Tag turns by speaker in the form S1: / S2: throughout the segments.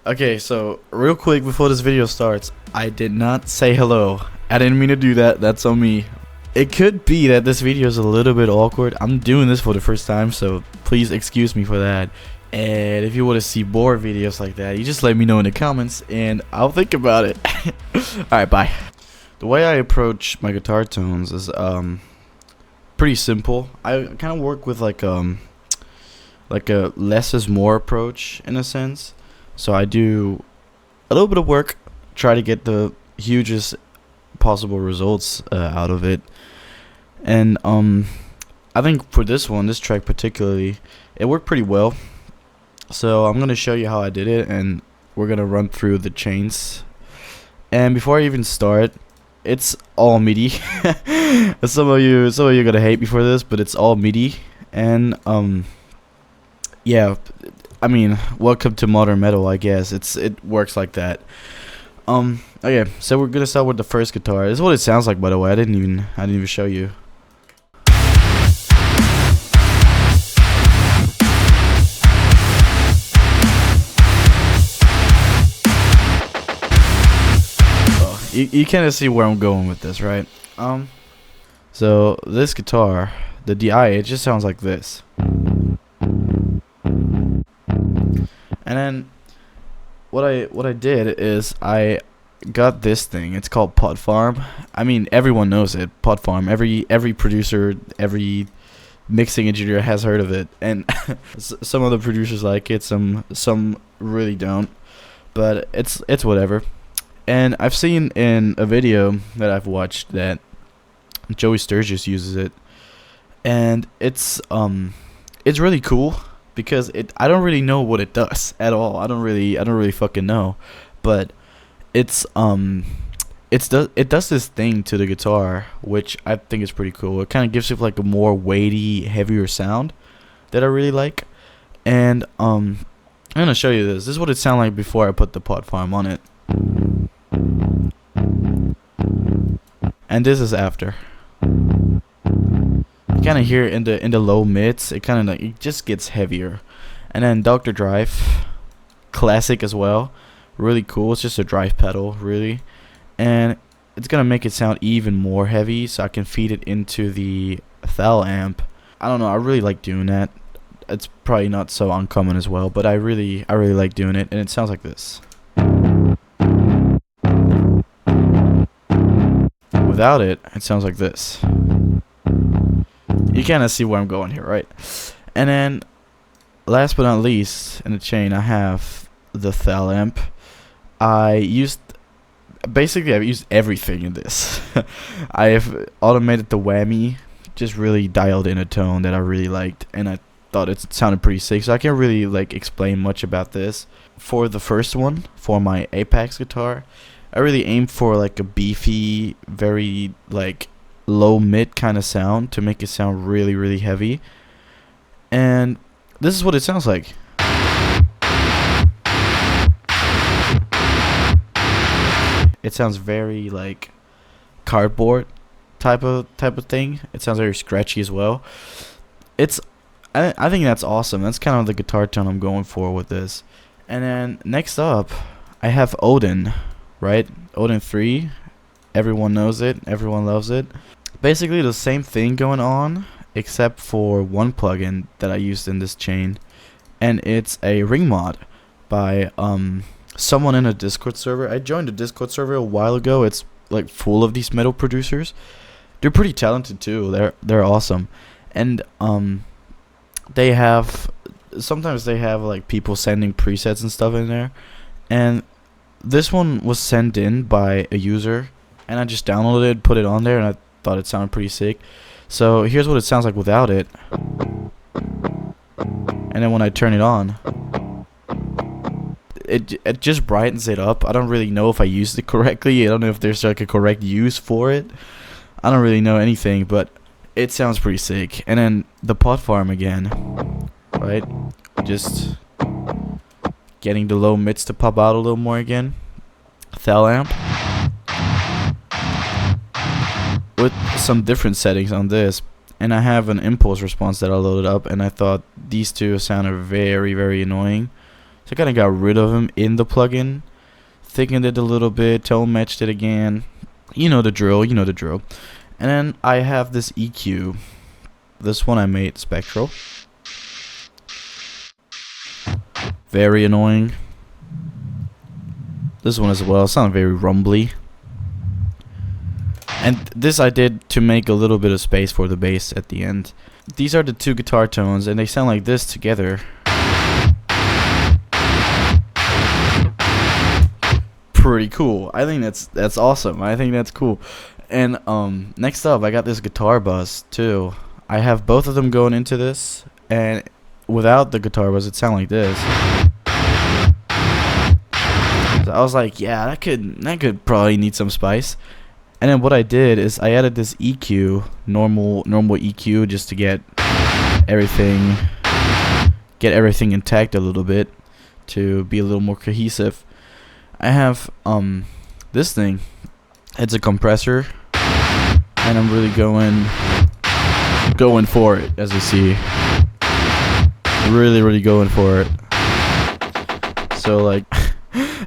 S1: Okay, so real quick before this video starts, I did not say hello. I didn't mean to do that. That's on me. It could be that this video is a little bit awkward. I'm doing this for the first time, so please excuse me for that. And if you want to see more videos like that, you just let me know in the comments and I'll think about it. Alright, bye. The way I approach my guitar tones is pretty simple. I kind of work with like a less is more approach in a sense. So I do a little bit of work, try to get the hugest possible results out of it. And I think for this track particularly, it worked pretty well. So I'm gonna show you how I did it, and we're gonna run through the chains. And before I even start, it's all MIDI. some of you are gonna hate me for this, but it's all MIDI. And yeah, I mean, welcome to modern metal, I guess. It works like that. Okay, so we're gonna start with the first guitar. This is what it sounds like, by the way. I didn't even show you. Oh, you kind of see where I'm going with this, right? So this guitar, the DI, it just sounds like this. And then what I did is I got this thing. It's called Pod Farm. I mean, everyone knows it. Pod Farm. Every producer, every mixing engineer has heard of it. And some of the producers like it. Some really don't. But it's whatever. And I've seen in a video that I've watched that Joey Sturgis uses it, and it's really cool. Because I don't really know what it does at all. I don't really fucking know, but it does this thing to the guitar, which I think is pretty cool. It kind of gives it like a more weighty, heavier sound that I really like. And I'm gonna show you this. This is what it sounded like before I put the Pod Farm on it, and this is after. Kind of hear in the low mids, it kind of like it just gets heavier. And then Dr. Drive, classic as well, really cool. It's just a drive pedal, really, and it's gonna make it sound even more heavy, so I can feed it into the Thal amp. I don't know, I really like doing that. It's probably not so uncommon as well, but I really like doing it, and it sounds like this. Without it, it sounds like this. You kind of see where I'm going here, right? And then, last but not least, in the chain, I have the Thal amp. I've used everything in this. I have automated the whammy, just really dialed in a tone that I really liked, and I thought it sounded pretty sick. So I can't really like explain much about this. For the first one, for my Apex guitar, I really aimed for like a beefy, very like low mid kind of sound to make it sound really heavy. And this is what it sounds like. It sounds very like cardboard type of thing. It sounds very scratchy as well. I think that's awesome. That's kind of the guitar tone I'm going for with this. And then next up, I have Odin, right? Odin 3. Everyone knows it. Everyone loves it. Basically the same thing going on, except for one plugin that I used in this chain, and it's a ring mod by someone in a Discord server. I joined a Discord server a while ago. It's like full of these metal producers. They're pretty talented too. They're awesome, and sometimes they have like people sending presets and stuff in there, and this one was sent in by a user, and I just downloaded it, put it on there, and I thought it sounded pretty sick. So here's what it sounds like without it, and then when I turn it on, it just brightens it up. I don't really know if I used it correctly. I don't know if there's like a correct use for it. I don't really know anything, but it sounds pretty sick. And then the Pod Farm again, right? Just getting the low mids to pop out a little more again. Thal amp with some different settings on this, and I have an impulse response that I loaded up, and I thought these two sounded very annoying. So I kind of got rid of them in the plugin, thickened it a little bit, tone matched it again. You know the drill, you know the drill. And then I have this EQ. This one I made spectral. Very annoying. This one as well, sounds very rumbly. And this I did to make a little bit of space for the bass at the end. These are the two guitar tones and they sound like this together. Pretty cool. I think that's awesome. I think that's cool. And next up I got this guitar bus too. I have both of them going into this, and without the guitar bus it sound like this. So I was like, yeah, that could probably need some spice. And then what I did is I added this EQ, normal EQ, just to get everything intact a little bit, to be a little more cohesive. I have this thing. It's a compressor, and I'm really going for it, as you see. Really going for it. So like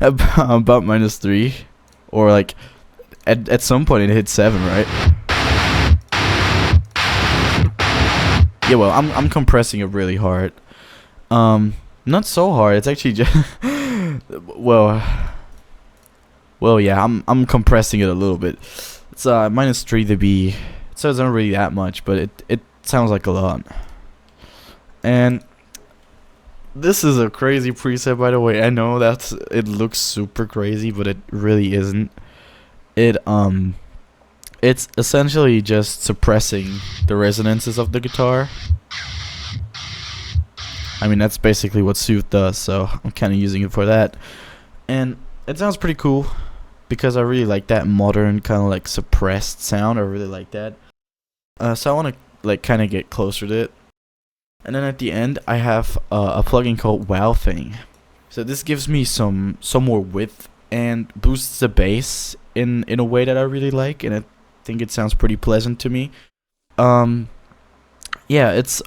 S1: about -3, or like at some point it hit 7, right? Yeah, well, I'm compressing it really hard. Not so hard. It's actually just well, yeah, I'm compressing it a little bit. It's -3 dB, so it's not really that much, but it sounds like a lot. And this is a crazy preset, by the way. I know it looks super crazy, but it really isn't. It's essentially just suppressing the resonances of the guitar. I mean, that's basically what Sooth does, so I'm kind of using it for that. And it sounds pretty cool, because I really like that modern kind of like suppressed sound. I really like that. So I want to like kind of get closer to it. And then at the end I have a plugin called Wow Thing. So this gives me some more width and boosts the bass in a way that I really like, and I think it sounds pretty pleasant to me. Yeah, it's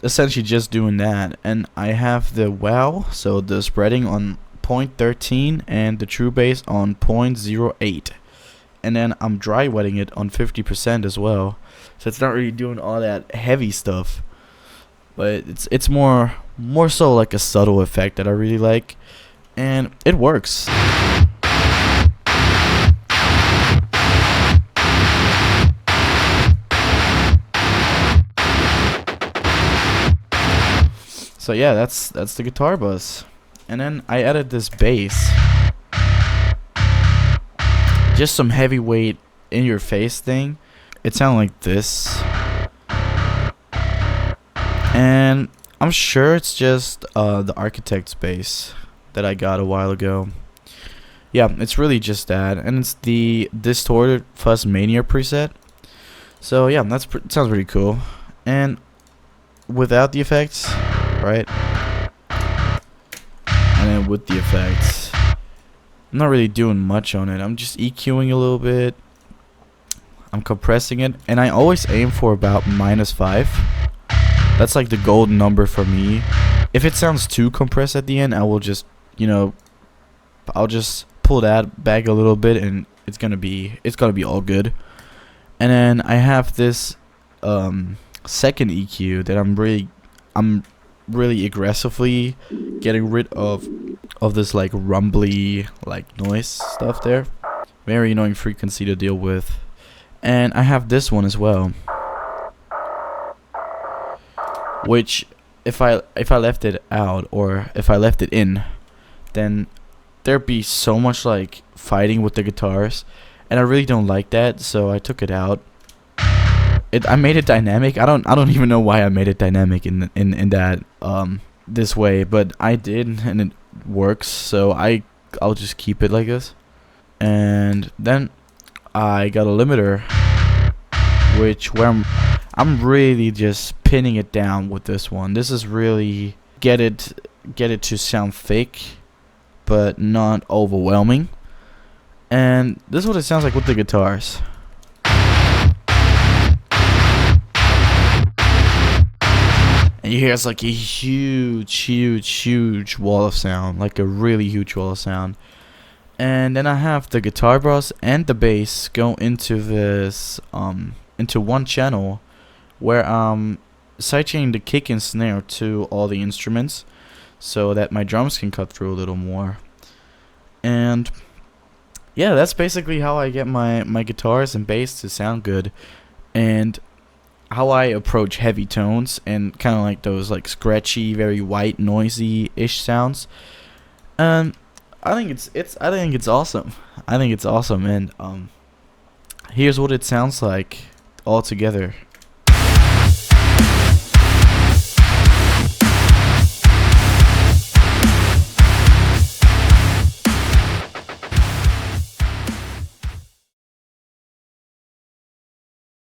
S1: essentially just doing that. And I have the wow, so the spreading on 0.13 and the true bass on 0.08. And then I'm dry wetting it on 50% as well. So it's not really doing all that heavy stuff, but it's more so like a subtle effect that I really like, and it works. So yeah, that's the guitar bus. And then I added this bass, just some heavyweight in your face thing. It sounded like this. And I'm sure it's just the Architect's bass that I got a while ago. Yeah, it's really just that, and it's the Distorted Fuzz Mania preset. So yeah, it sounds pretty cool. And without the effects, right? And then with the effects, I'm not really doing much on it. I'm just EQing a little bit. I'm compressing it, and I always aim for about -5. That's like the golden number for me. If it sounds too compressed at the end, I will just, I'll just pull that back a little bit, and it's gonna be all good. And then I have this second EQ that I'm really aggressively getting rid of this like rumbly like noise stuff there. Very annoying frequency to deal with. And I have this one as well, which if I left it out, or if I left it in, then there'd be so much like fighting with the guitars, and I really don't like that, so I took it out. I made it dynamic. I don't even know why I made it dynamic in that this way, but I did, and it works, so I'll just keep it like this. And then I got a limiter, where I'm really just pinning it down with this one. This is really get it to sound thick, but not overwhelming. And this is what it sounds like with the guitars. and you hear it's like a huge wall of sound, like a really huge wall of sound. And then I have the guitar brass and the bass go into this into one channel where sidechaining the kick and snare to all the instruments so that my drums can cut through a little more. And yeah, that's basically how I get my guitars and bass to sound good, and how I approach heavy tones and kind of like those like scratchy, very white, noisy-ish sounds. And I think it's awesome. I think it's awesome, and here's what it sounds like all together.